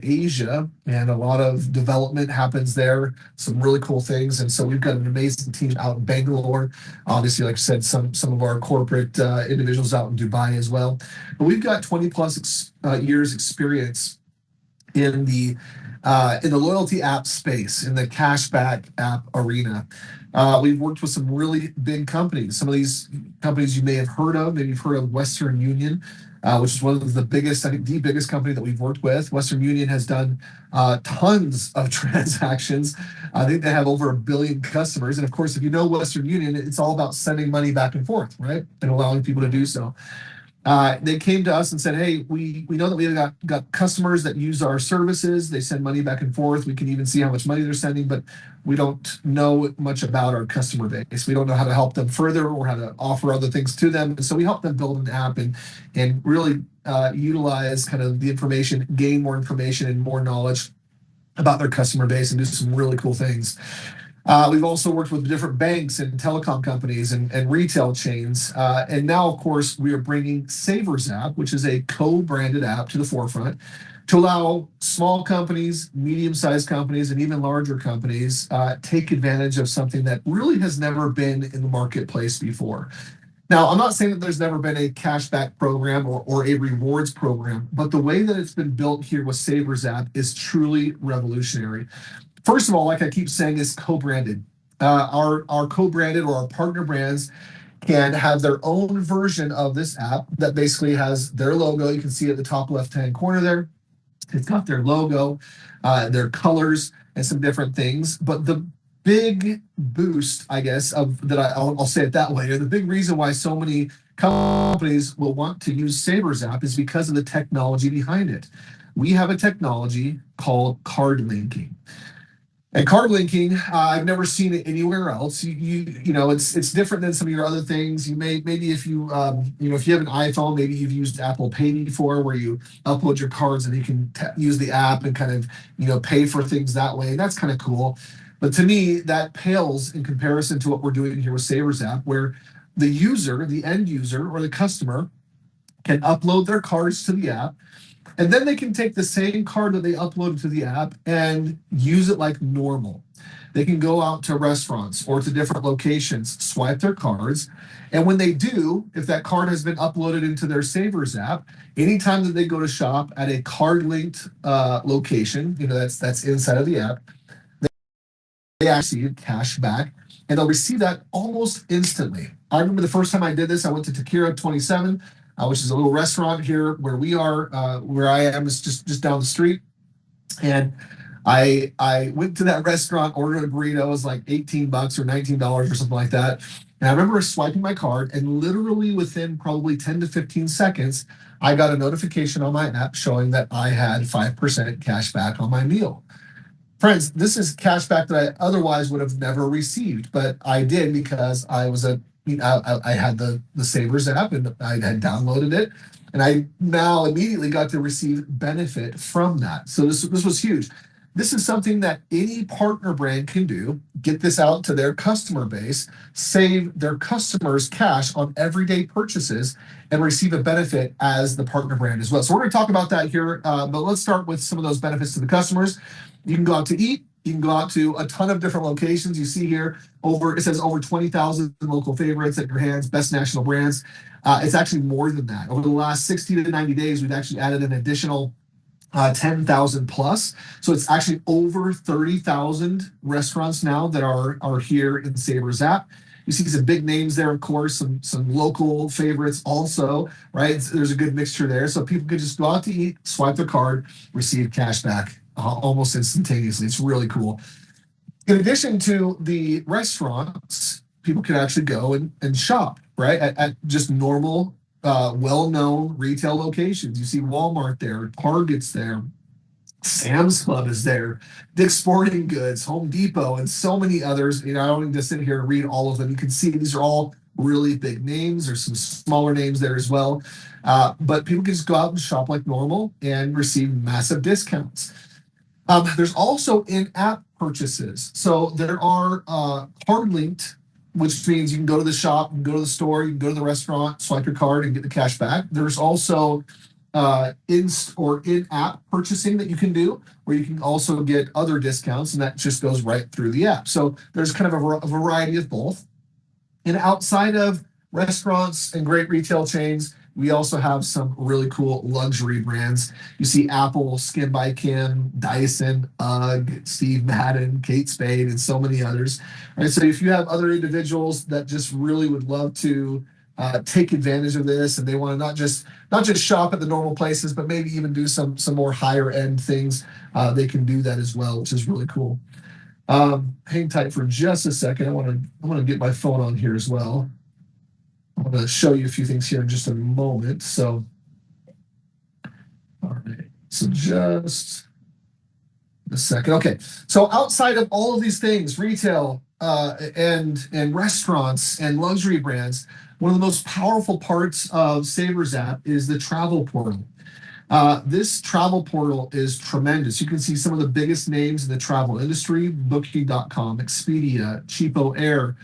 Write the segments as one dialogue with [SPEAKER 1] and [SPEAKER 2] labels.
[SPEAKER 1] Asia, and a lot of development happens there. Some really cool things, and so we've got an amazing team out in Bangalore. Obviously, like I said, some of our corporate individuals out in Dubai as well. But we've got 20 plus years experience in the loyalty app space, in the cashback app arena. We've worked with some really big companies. Some of these companies you may have heard of. Maybe you've heard of Western Union, which is one of the biggest, I think, the biggest company that we've worked with. Western Union has done tons of transactions. I think they have over 1 billion customers. And of course, if you know Western Union, it's all about sending money back and forth, right? And allowing people to do so. They came to us and said, "Hey, we know that we got customers that use our services. They send money back and forth. We can even see how much money they're sending, but we don't know much about our customer base. We don't know how to help them further or how to offer other things to them. And so we help them build an app and really utilize kind of the information, gain more information and more knowledge about their customer base and do some really cool things." We've also worked with different banks and telecom companies and retail chains. And now, of course, we are bringing Savers app, which is a co-branded app, to the forefront to allow small companies, medium-sized companies, and even larger companies take advantage of something that really has never been in the marketplace before. Now, I'm not saying that there's never been a cashback program or a rewards program, but the way that it's been built here with Savers app is truly revolutionary. First of all, like I keep saying, is co-branded. Our co-branded or our partner brands can have their own version of this app that basically has their logo. You can see at the top left-hand corner there. It's got their logo, their colors, and some different things. But the big boost, I guess, of that I'll say it that way, or the big reason why so many companies will want to use Savers app is because of the technology behind it. We have a technology called card linking. And card linking, I've never seen it anywhere else. You know, it's different than some of your other things. You may maybe if you if you have an iPhone, maybe you've used Apple Pay before, where you upload your cards and you can use the app and kind of pay for things that way. And that's kind of cool. But to me, that pales in comparison to what we're doing here with Savers app, where the user, the end user or the customer, can upload their cards to the app. And then they can take the same card that they uploaded to the app and use it like normal. They can go out to restaurants or to different locations, swipe their cards. And when they do, if that card has been uploaded into their Savers app, anytime that they go to shop at a card linked location, that's inside of the app, they actually get cash back and they'll receive that almost instantly. I remember the first time I did this, I went to Takira 27, which is a little restaurant here where we are, where I am is just down the street. And I went to that restaurant, ordered a burrito. It was like $18 or $19 or something like that. And I remember swiping my card, and literally within probably 10 to 15 seconds, I got a notification on my app showing that I had 5% cash back on my meal. Friends, this is cash back that I otherwise would have never received, but I did because I had the Savers app and I had downloaded it, and I now immediately got to receive benefit from that. So this was huge. This is something that any partner brand can do, get this out to their customer base, save their customers cash on everyday purchases, and receive a benefit as the partner brand as well. So we're going to talk about that here, but let's start with some of those benefits to the customers. You can go out to eat. You can go out to a ton of different locations. You see here it says over 20,000 local favorites at your hands, best national brands. It's actually more than that. Over the last 60 to 90 days, we've actually added an additional 10,000 plus. So it's actually over 30,000 restaurants now that are here in Savers app. You see some big names there, of course, some local favorites also, right? There's a good mixture there. So people can just go out to eat, swipe their card, receive cash back almost instantaneously. It's really cool. In addition to the restaurants, people can actually go and shop, right? At just normal, well-known retail locations. You see Walmart there, Target's there, Sam's Club is there, Dick's Sporting Goods, Home Depot, and so many others. I don't need to sit here and read all of them. You can see these are all really big names. There's some smaller names there as well. But people can just go out and shop like normal and receive massive discounts. There's also in-app purchases. So there are card linked, which means you can go to the shop, you can go to the store, you can go to the restaurant, swipe your card and get the cash back. There's also in-app purchasing that you can do, where you can also get other discounts, and that just goes right through the app. So there's kind of a variety of both. And outside of restaurants and great retail chains, we also have some really cool luxury brands. You see Apple, Skin by Kim, Dyson, UGG, Steve Madden, Kate Spade, and so many others. All right, so if you have other individuals that just really would love to take advantage of this, and they want to not just shop at the normal places, but maybe even do some more higher end things, they can do that as well, which is really cool. Hang tight for just a second. I want to get my phone on here as well. I'm going to show you a few things here in just a moment. So, all right. So just a second. Okay. So outside of all of these things, retail and restaurants and luxury brands, one of the most powerful parts of Savers app is the travel portal. This travel portal is tremendous. You can see some of the biggest names in the travel industry: Booking.com, Expedia, Cheapo Air.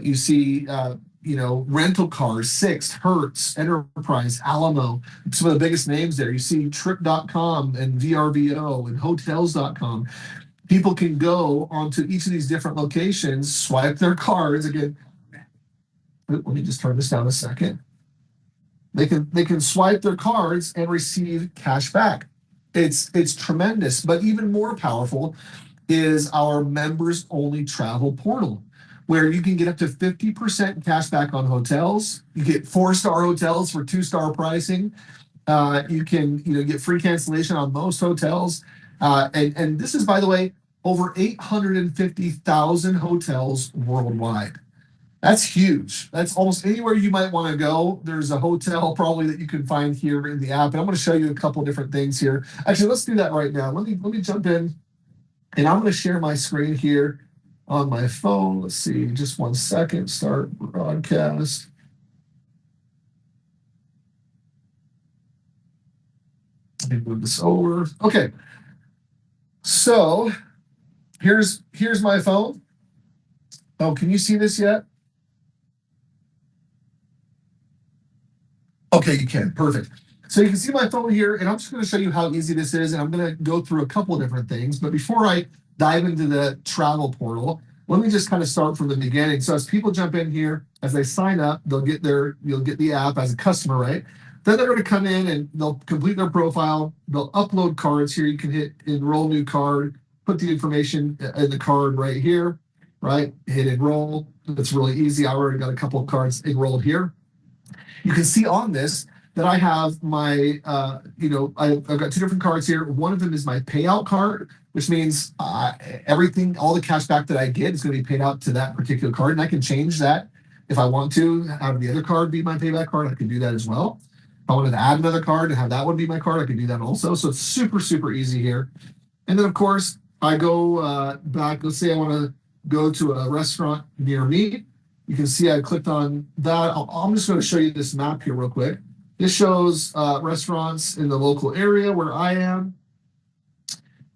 [SPEAKER 1] You see, rental cars, Sixt, Hertz, Enterprise, Alamo, some of the biggest names there. You see Trip.com and VRBO and Hotels.com. People can go onto each of these different locations, swipe their cards. Again, let me just turn this down a second. They can swipe their cards and receive cash back. It's tremendous. But even more powerful is our members only travel portal, where you can get up to 50% cash back on hotels. You get 4-star hotels for 2-star pricing. You can get free cancellation on most hotels. And this is, by the way, over 850,000 hotels worldwide. That's huge. That's almost anywhere you might want to go. There's a hotel probably that you can find here in the app. And I'm going to show you a couple different things here. Actually, let's do that right now. Let me jump in, and I'm going to share my screen here on my phone. Let's see, just one second. Start broadcast. Let me move this over. Okay. So here's my phone. Oh, can you see this yet? Okay, you can. Perfect. So you can see my phone here, and I'm just going to show you how easy this is, and I'm going to go through a couple of different things. But before I dive into the travel portal, let me just kind of start from the beginning. So as people jump in here, as they sign up, you'll get the app as a customer, right? Then they're going to come in and they'll complete their profile. They'll upload cards here. You can hit enroll new card, put the information in the card right here, right? Hit enroll. It's really easy. I already got a couple of cards enrolled here. You can see on this that I have my, I've got 2 different cards here. One of them is my payout card, which means everything, all the cash back that I get is going to be paid out to that particular card. And I can change that if I want to have the other card be my payback card. I can do that as well. If I wanted to add another card and have that one be my card, I can do that also. So it's super, super easy here. And then, of course, I go back. Let's say I want to go to a restaurant near me. You can see I clicked on that. I'm just going to show you this map here real quick. This shows restaurants in the local area where I am.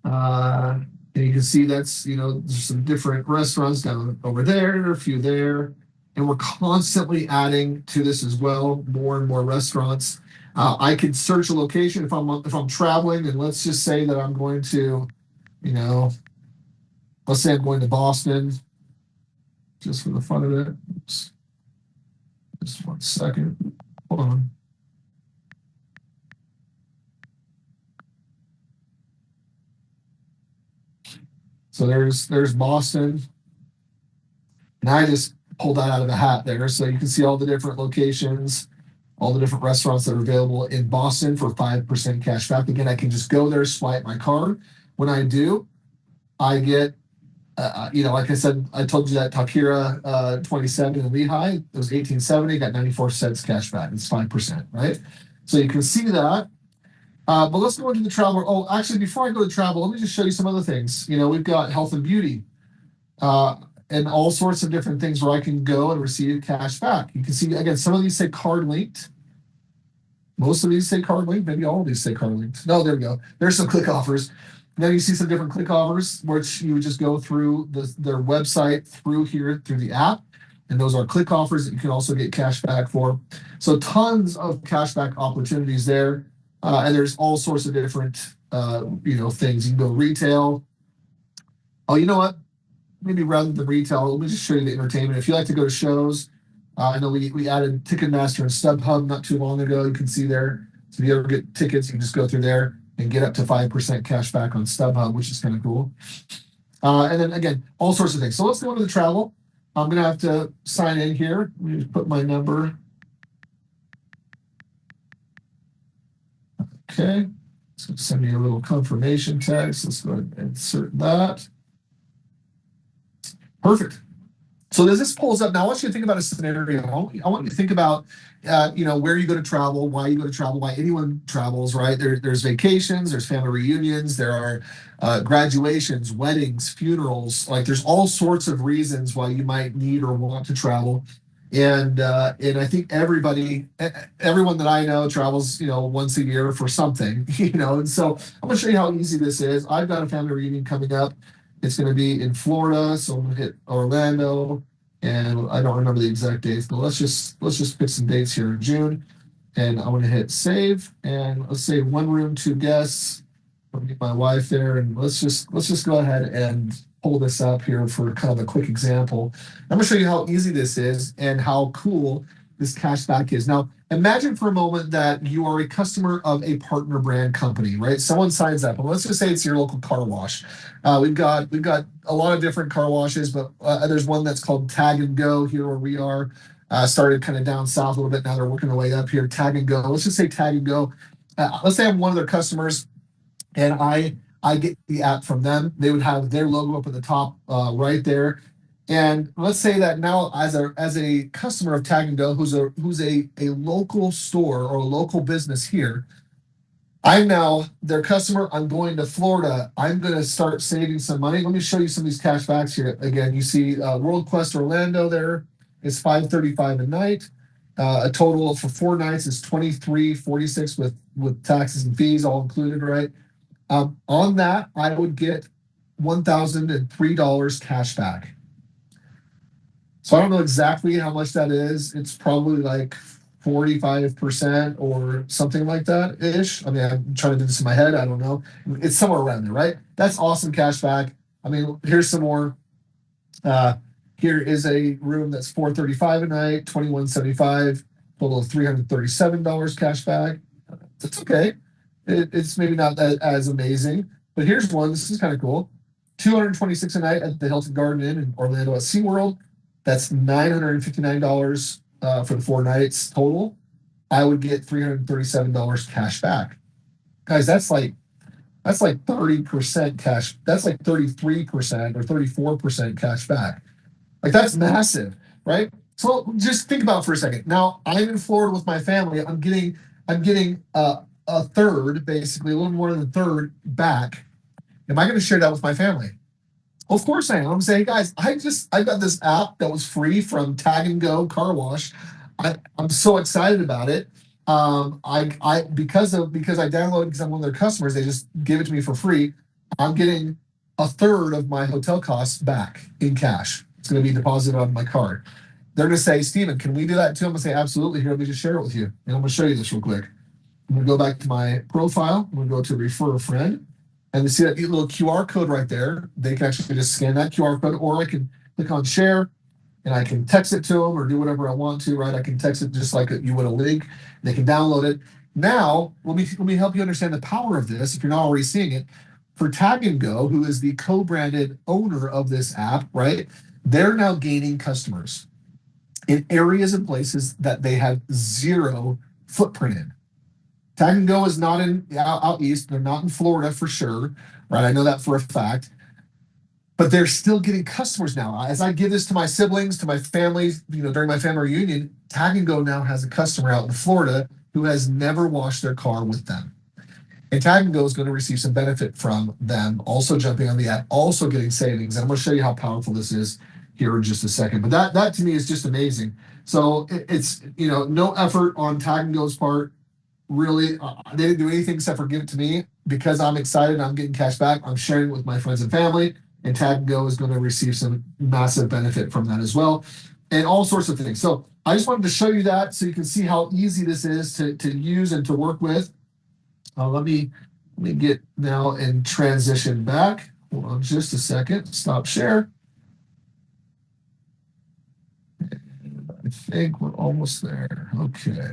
[SPEAKER 1] And you can see that's, there's some different restaurants down over there, a few there. And we're constantly adding to this as well, more and more restaurants. I could search a location if I'm traveling, and let's just say that I'm going to, let's say I'm going to Boston. Just for the fun of it. Oops. Just one second. Hold on. So there's Boston. And I just pulled that out of the hat there. So you can see all the different locations, all the different restaurants that are available in Boston for 5% cash back. Again, I can just go there, swipe my card. When I do, I get like I said, I told you that Takira 27 in Lehigh, it was 1870, got 94 cents cash back. It's 5%, right? So you can see that. But let's go into the travel. Oh, actually, before I go to travel, let me just show you some other things. We've got health and beauty and all sorts of different things where I can go and receive cash back. You can see, again, some of these say card linked. Most of these say card linked. Maybe all of these say card linked. No, there we go. There's some click offers. Then you see some different click offers, which you would just go through their website through the app. And those are click offers that you can also get cash back for. So tons of cash back opportunities there. And there's all sorts of different, things. You can go retail. Oh, you know what? Maybe rather than retail, let me just show you the entertainment. If you like to go to shows, I know we added Ticketmaster and StubHub not too long ago. You can see there. So if you ever get tickets, you can just go through there and get up to 5% cash back on StubHub, which is kind of cool. And then again, all sorts of things. So let's go into the travel. I'm going to have to sign in here. Let me just put my number. Okay. So send me a little confirmation text. Let's go ahead and insert that. Perfect. So as this pulls up, now I want you to think about a scenario. I want you to think about, where you go to travel, why you go to travel, why anyone travels, right? There's vacations, there's family reunions, there are graduations, weddings, funerals. Like there's all sorts of reasons why you might need or want to travel. And I think everyone that I know travels, once a year for something, And so I'm gonna show you how easy this is. I've got a family reunion coming up. It's going to be in Florida, so I'm going to hit Orlando, and I don't remember the exact dates, but let's just pick some dates here in June, and I'm going to hit save, and let's say one room, two guests. I'll get my wife there, and let's just go ahead and pull this up here for kind of a quick example. I'm going to show you how easy this is and how cool this cashback is. Now, imagine for a moment that you are a customer of a partner brand company, right? Someone signs up, and let's just say it's your local car wash. We've got a lot of different car washes, but there's one that's called Tag and Go here where we are. Started kind of down south a little bit. Now they're working their way up here. Tag and Go. Let's just say Tag and Go. Let's say I'm one of their customers, and I get the app from them. They would have their logo up at the top right there. And let's say that now, as a customer of Tag and Go, who's a local store or a local business here, I'm now their customer. I'm going to Florida. I'm going to start saving some money. Let me show you some of these cash backs here. Again, you see World Quest Orlando there is $535 a night. A total for 4 nights is $23.46 with taxes and fees all included, right? On that, I would get $1,003 cash back. So I don't know exactly how much that is. It's probably like 45% or something like that ish. I mean, I'm trying to do this in my head. I don't know. It's somewhere around there, right? That's awesome cash back. I mean, here's some more. Uh, Here is a room that's $435 a night, $21.75, total of $337 cash back. That's okay. It's maybe not as amazing, but here's one. This is kind of cool. $226 a night at the Hilton Garden Inn in Orlando at SeaWorld. That's $959 for the 4 nights total. I would get $337 cash back. Guys, that's like 30% cash. That's like 33% or 34% cash back. Like that's massive, right? So just think about it for a second. Now I'm in Florida with my family. I'm getting a third, basically a little more than a third back. Am I going to share that with my family? Of course I am. I'm saying, guys, I got this app that was free from Tag and Go Car Wash. I'm so excited about it. I because I downloaded because I'm one of their customers, they just give it to me for free. I'm getting a third of my hotel costs back in cash. It's going to be deposited on my card. They're going to say, Steven, can we do that too? I'm going to say, absolutely. Here, let me just share it with you. And I'm going to show you this real quick. I'm going to go back to my profile. I'm going to go to refer a friend. And you see that little QR code right there. They can actually just scan that QR code, or I can click on share and I can text it to them or do whatever I want to, right? I can text it just like you would a link. They can download it. Now, let me help you understand the power of this if you're not already seeing it. For Tag and Go, who is the co-branded owner of this app, right? They're now gaining customers in areas and places that they have zero footprint in. Tag and Go is not in out east. They're not in Florida for sure, right? I know that for a fact. But they're still getting customers now. As I give this to my siblings, to my family, during my family reunion, Tag and Go now has a customer out in Florida who has never washed their car with them. And Tag and Go is going to receive some benefit from them also jumping on the app, also getting savings. And I'm going to show you how powerful this is here in just a second. But that to me is just amazing. So it's no effort on Tag and Go's part. Really, they didn't do anything except for give it to me because I'm excited. I'm getting cash back. I'm sharing it with my friends and family, and Tag and Go is going to receive some massive benefit from that as well, and all sorts of things. So I just wanted to show you that so you can see how easy this is to use and to work with. Let me get now and transition back. Hold on just a second. Stop share. I think we're almost there. Okay.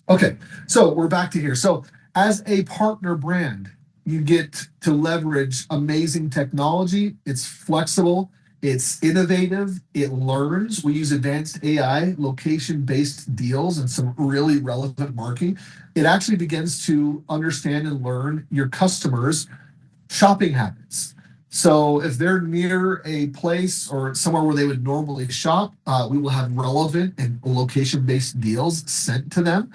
[SPEAKER 1] Okay, so we're back to here. So, as a partner brand, you get to leverage amazing technology. It's flexible, it's innovative, it learns. We use advanced AI, location based deals, and some really relevant marketing. It actually begins to understand and learn your customers' shopping habits. So if they're near a place or somewhere where they would normally shop, we will have relevant and location-based deals sent to them,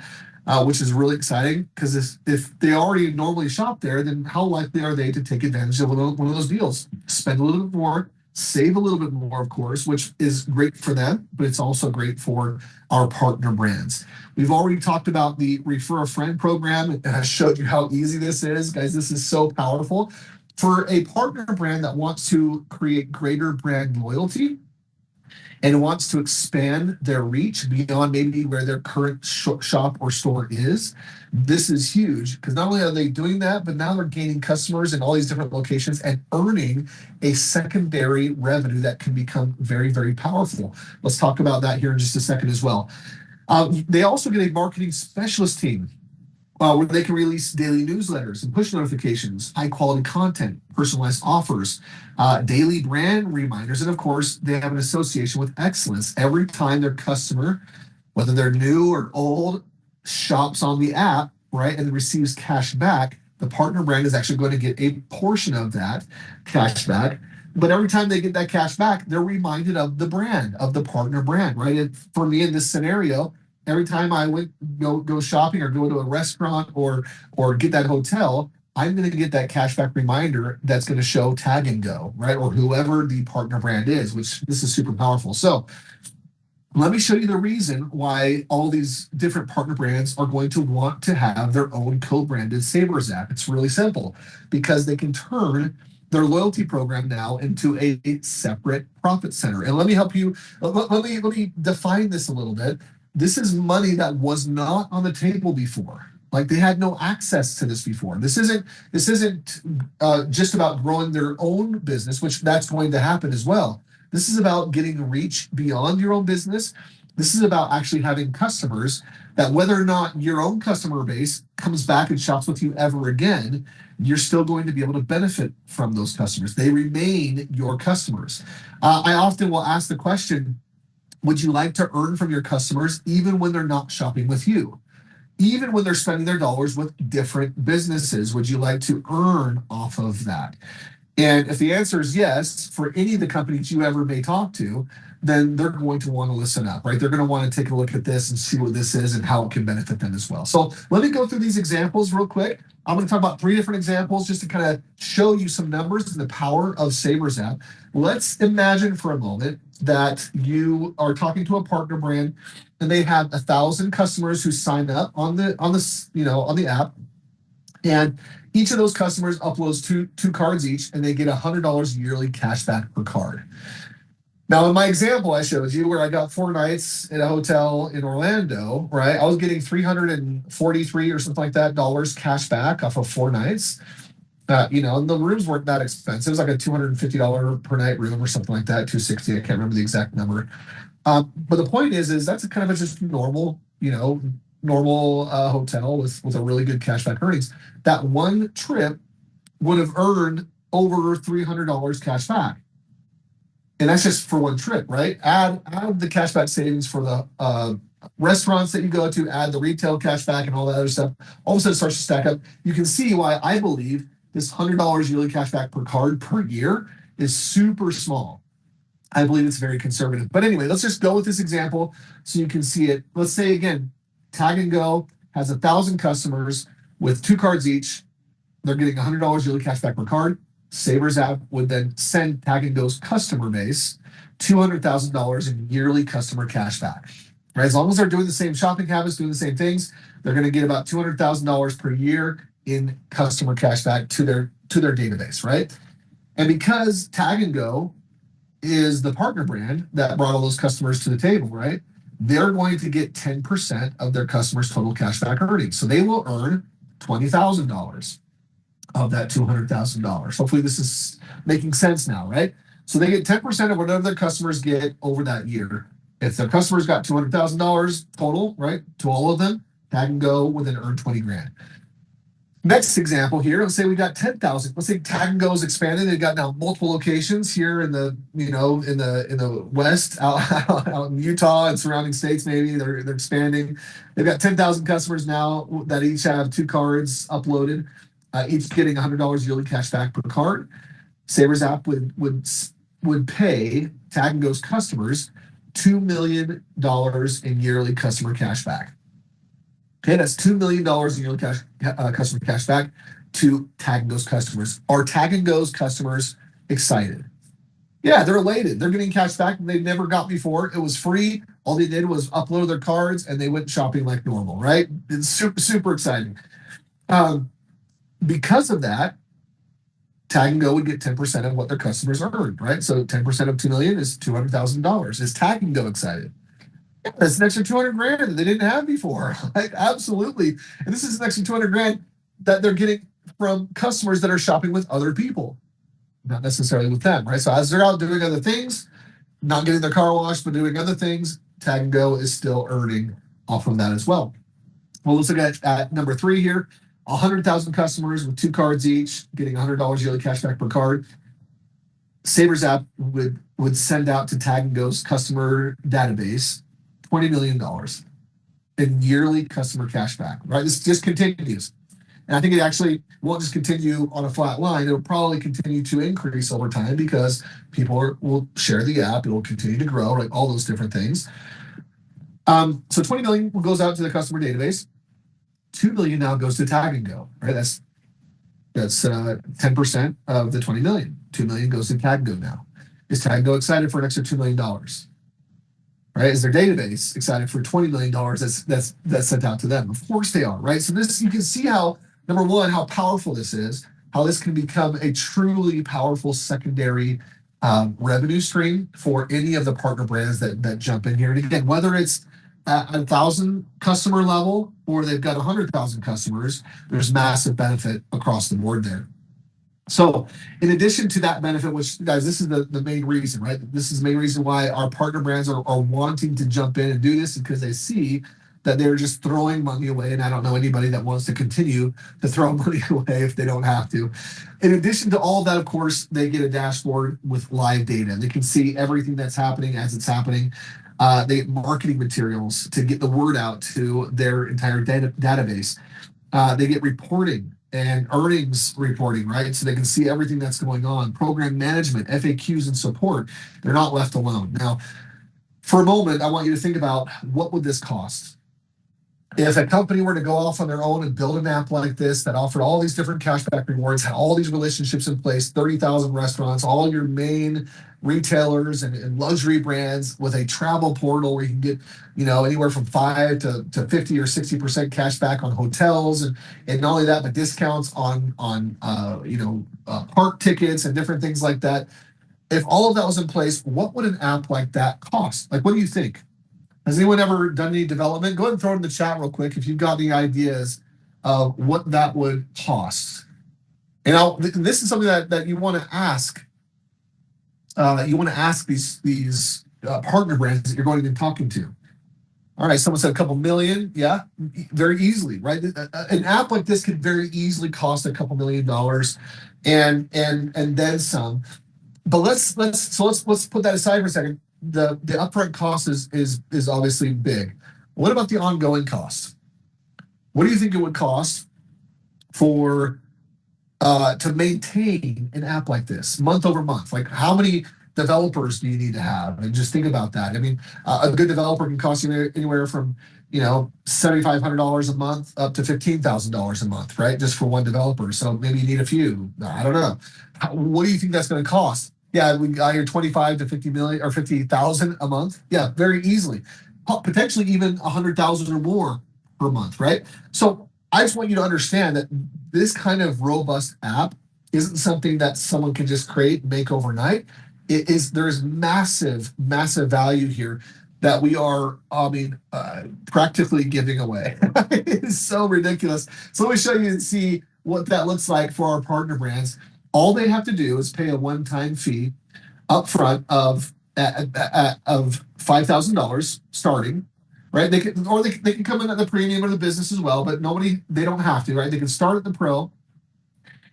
[SPEAKER 1] which is really exciting because if they already normally shop there, then how likely are they to take advantage of one of those deals? Spend a little bit more, save a little bit more, of course, which is great for them, but it's also great for our partner brands. We've already talked about the Refer a Friend program, and I showed you how easy this is. Guys, this is so powerful. For a partner brand that wants to create greater brand loyalty and wants to expand their reach beyond maybe where their current shop or store is, this is huge because not only are they doing that, but now they're gaining customers in all these different locations and earning a secondary revenue that can become very, very powerful. Let's talk about that here in just a second as well. They also get a marketing specialist team where they can release daily newsletters and push notifications, high quality content, personalized offers, daily brand reminders, and of course, they have an association with excellence. Every time their customer, whether they're new or old, shops on the app, right, and receives cash back, the partner brand is actually going to get a portion of that cash back. But every time they get that cash back, they're reminded of the brand, of the partner brand, right? And for me in this scenario, every time I go shopping or go to a restaurant or get that hotel, I'm going to get that cashback reminder that's going to show Tag and Go, right? Or whoever the partner brand is, which this is super powerful. So let me show you the reason why all these different partner brands are going to want to have their own co-branded Savers app. It's really simple because they can turn their loyalty program now into a separate profit center. And let me help you. Let me define this a little bit. This is money that was not on the table before. Like they had no access to this before. This isn't just about growing their own business, which that's going to happen as well. This is about getting reach beyond your own business. This is about actually having customers that whether or not your own customer base comes back and shops with you ever again, you're still going to be able to benefit from those customers. They remain your customers. I often will ask the question, would you like to earn from your customers even when they're not shopping with you? Even when they're spending their dollars with different businesses, would you like to earn off of that? And if the answer is yes, for any of the companies you ever may talk to, then they're going to want to listen up, right? They're going to want to take a look at this and see what this is and how it can benefit them as well. So let me go through these examples real quick. I'm going to talk about 3 different examples just to kind of show you some numbers and the power of Savers app. Let's imagine for a moment that you are talking to a partner brand and they have 1,000 customers who sign up on the app, and each of those customers uploads two cards each, and they get $100 yearly cash back per card. Now, in my example I showed you where I got 4 nights at a hotel in Orlando, right? I was getting $343 or something like that dollars cash back off of 4 nights. And the rooms weren't that expensive. It was like a $250 per night room or something like that, 260. I can't remember the exact number. But the point is that's a kind of a just normal hotel with a really good cashback earnings. That one trip would have earned over $300 cash back. And that's just for one trip, right? Add the cashback savings for the restaurants that you go to, add the retail cashback and all that other stuff. All of a sudden it starts to stack up. You can see why I believe this $100 yearly cashback per card per year is super small. I believe it's very conservative. But anyway, let's just go with this example so you can see it. Let's say again, Tag and Go has 1,000 customers with 2 cards each. They're getting $100 yearly cash back per card. Savers app would then send Tag and Go's customer base $200,000 in yearly customer cash back. Right? As long as they're doing the same shopping habits, doing the same things, they're going to get about $200,000 per year in customer cash back to their database, right? And because Tag and Go is the partner brand that brought all those customers to the table, right? they're going to get 10% of their customers' total cashback earnings. So they will earn $20,000 of that $200,000. Hopefully this is making sense now, right? So they get 10% of whatever their customers get over that year. If their customers got $200,000 total, right, to all of them, Tag and Go would then earn 20 grand. Next example here, let's say we got 10,000. Let's say Tag and Go is expanded. They've got now multiple locations here in the, in the West, out in Utah and surrounding states. Maybe they're expanding. They've got 10,000 customers now that each have 2 cards uploaded, each getting $100 yearly cash back per card. Savers app would pay Tag and Go's customers $2 million in yearly customer cash back. Okay, that's $2 million in yearly customer cash back to Tag and Go's customers. Are Tag and Go's customers excited? Yeah, they're elated. They're getting cash back that they never got before. It was free. All they did was upload their cards and they went shopping like normal, right? It's super, super exciting. Because of that, Tag and Go would get 10% of what their customers earned, right? So 10% of $2 million is $200,000. Is Tag and Go excited? Yeah, that's an extra 200 grand that they didn't have before. Like, absolutely. And this is an extra 200 grand that they're getting from customers that are shopping with other people, not necessarily with them, right? So as they're out doing other things, not getting their car washed, but doing other things, Tag and Go is still earning off of that as well. Well, let's look at number 3 here. 100,000 customers with 2 cards each, getting $100 yearly cash back per card. Savers app would send out to Tag and Go's customer database $20 million in yearly customer cash back, right? This just continues. And I think it actually won't just continue on a flat line. It'll probably continue to increase over time because people will share the app. It will continue to grow, like all those different things. So 20 million goes out to the customer database. 2 million now goes to Tag and Go, right? That's 10% of the 20 million. 2 million goes to Tag and Go now. Is Tag and Go excited for an extra $2 million? Right? Is their database excited for $20 million that's sent out to them? Of course they are, right? So this, you can see how, number one, how powerful this is, how this can become a truly powerful secondary revenue stream for any of the partner brands that jump in here. And again, whether it's at 1,000 customer level or they've got 100,000 customers, there's massive benefit across the board there. So in addition to that benefit, which, guys, this is the main reason, right? This is the main reason why our partner brands are wanting to jump in and do this, because they see that they're just throwing money away. And I don't know anybody that wants to continue to throw money away if they don't have to. In addition to all of that, of course, they get a dashboard with live data. They can see everything that's happening as it's happening. They get marketing materials to get the word out to their entire database. They get reporting and earnings reporting, right? So they can see everything that's going on. Program management, FAQs, and support. They're not left alone. Now, for a moment, I want you to think about, what would this cost? If a company were to go off on their own and build an app like this that offered all these different cashback rewards, had all these relationships in place, 30,000 restaurants, all your main retailers and luxury brands, with a travel portal where you can get, anywhere from 5 to 50 or 60% cash back on hotels, and not only that, but discounts on park tickets and different things like that. If all of that was in place, what would an app like that cost? Like, what do you think? Has anyone ever done any development? Go ahead and throw it in the chat real quick if you've got any ideas of what that would cost. And this is something that you want to ask. You want to ask these partner brands that you're going to be talking to. All right, someone said a couple million. Yeah, very easily, right? An app like this could very easily cost a couple $1 million, and then some. But let's put that aside for a second. The upfront cost is obviously big. What about the ongoing cost? What do you think it would cost for to maintain an app like this month over month? Like, how many developers do you need to have? And just think about that. I mean, a good developer can cost you anywhere from $7,500 a month up to $15,000 a month, right? Just for one developer. So maybe you need a few. I don't know. What do you think that's going to cost? Yeah, we got here 25 to 50 million or 50,000 a month. Yeah, very easily. Potentially even 100,000 or more per month, right? So I just want you to understand that this kind of robust app isn't something that someone can just create and make overnight. There is massive, massive value here. that we are, practically giving away. It's so ridiculous. So let me show you and see what that looks like for our partner brands. All they have to do is pay a one-time fee upfront of $5,000 starting, right? They can come in at the premium or the business as well, but they don't have to, right? They can start at the pro.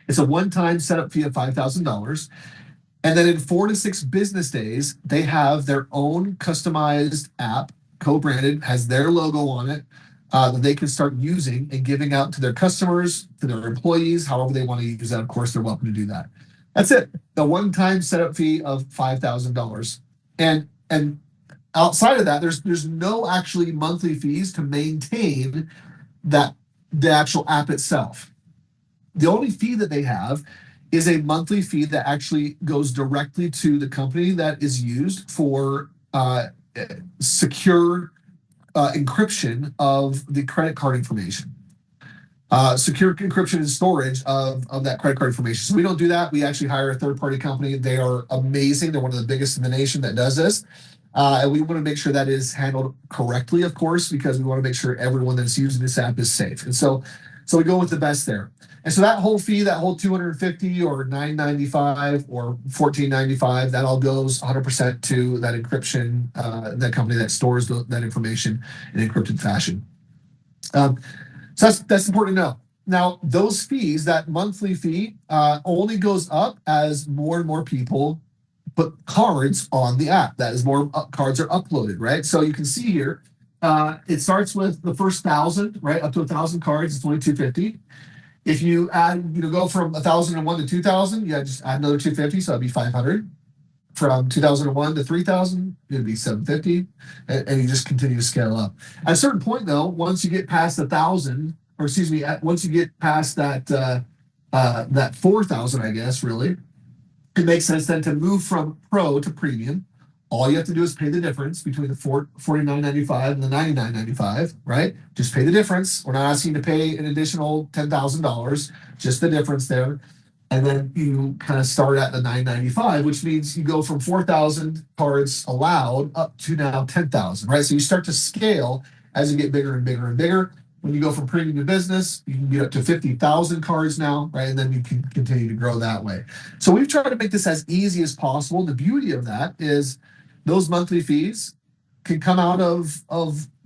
[SPEAKER 1] It's a one-time setup fee of $5,000. And then in 4 to 6 business days, they have their own customized app, co-branded, has their logo on it, that they can start using and giving out to their customers, to their employees, however they want to use that. Of course, they're welcome to do that. That's it. The one-time setup fee of $5,000. And outside of that, there's no actually monthly fees to maintain that the actual app itself. The only fee that they have is a monthly fee that actually goes directly to the company that is used for secure encryption of the credit card information. Secure encryption and storage of that credit card information. So we don't do that. We actually hire a third-party company. They are amazing. They're one of the biggest in the nation that does this. And we want to make sure that is handled correctly, of course, because we want to make sure everyone that's using this app is safe. And so we go with the best there. And so that whole fee, that whole $250 or $995 or $1495, that all goes 100% to that encryption, that company that stores that information in encrypted fashion. So that's important to know. Now, those fees, that monthly fee, only goes up as more and more people put cards on the app. That is, more cards are uploaded, right? So you can see here, it starts with the first 1,000, right? Up to 1,000 cards, it's only $250. If you add, go from 1,001 to 2,000, you just add another 250, so that'd be 500. From 2001 to 3,000, it'd be 750, and you just continue to scale up. At a certain point, though, once you get past 1,000, or excuse me, once you get past that 4,000, I guess, really, it makes sense then to move from pro to premium. All you have to do is pay the difference between the $49.95 and the $99.95, right? Just pay the difference. We're not asking you to pay an additional $10,000, just the difference there. And then you kind of start at the $995, which means you go from 4,000 cards allowed up to now 10,000, right? So you start to scale as you get bigger and bigger and bigger. When you go from premium to business, you can get up to 50,000 cards now, right? And then you can continue to grow that way. So we've tried to make this as easy as possible. The beauty of that is those monthly fees can come out of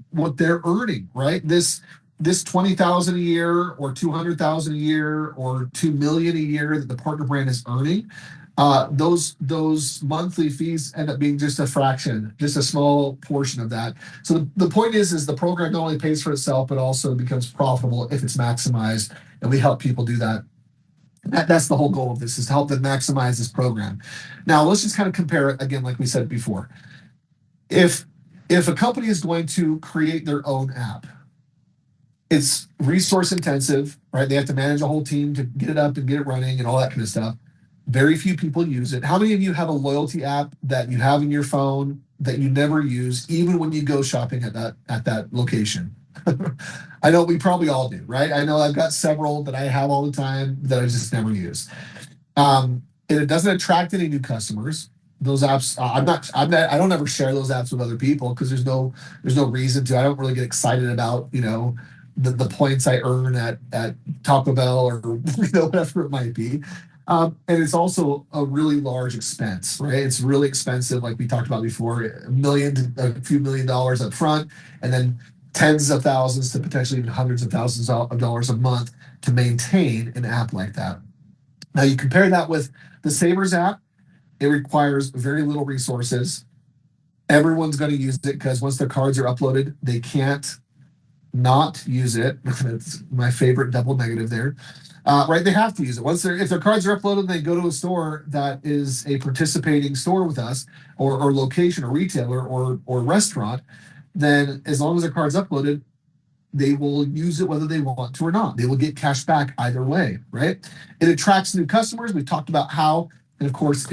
[SPEAKER 1] what they're earning, right? This 20,000 a year or 200,000 a year or 2 million a year that the partner brand is earning, those monthly fees end up being just a fraction, just a small portion of that. So the point is the program not only pays for itself, but also becomes profitable if it's maximized, and we help people do that. That's the whole goal of this, is to help them maximize this program. Now, let's just kind of compare it again, like we said before. If a company is going to create their own app, it's resource intensive, right? They have to manage a whole team to get it up and get it running and all that kind of stuff. Very few people use it. How many of you have a loyalty app that you have in your phone that you never use, even when you go shopping at that location? I know we probably all do, right? I know I've got several that I have all the time that I just never use. And it doesn't attract any new customers. Those apps, I don't ever share those apps with other people because there's no reason to. I don't really get excited about, the points I earn at Taco Bell or whatever it might be. And it's also a really large expense, right? It's really expensive, like we talked about before, a few million dollars up front, and then tens of thousands to potentially even hundreds of thousands of dollars a month to maintain an app like that. Now you compare that with the Savers app, it requires very little resources. Everyone's going to use it because once their cards are uploaded, they can't not use it. That's my favorite double negative there. Right, they have to use it. If their cards are uploaded, they go to a store that is a participating store with us, or location, or retailer, or restaurant. Then, as long as their card's uploaded, they will use it whether they want to or not. They will get cash back either way, right? It attracts new customers. We've talked about how, and of course,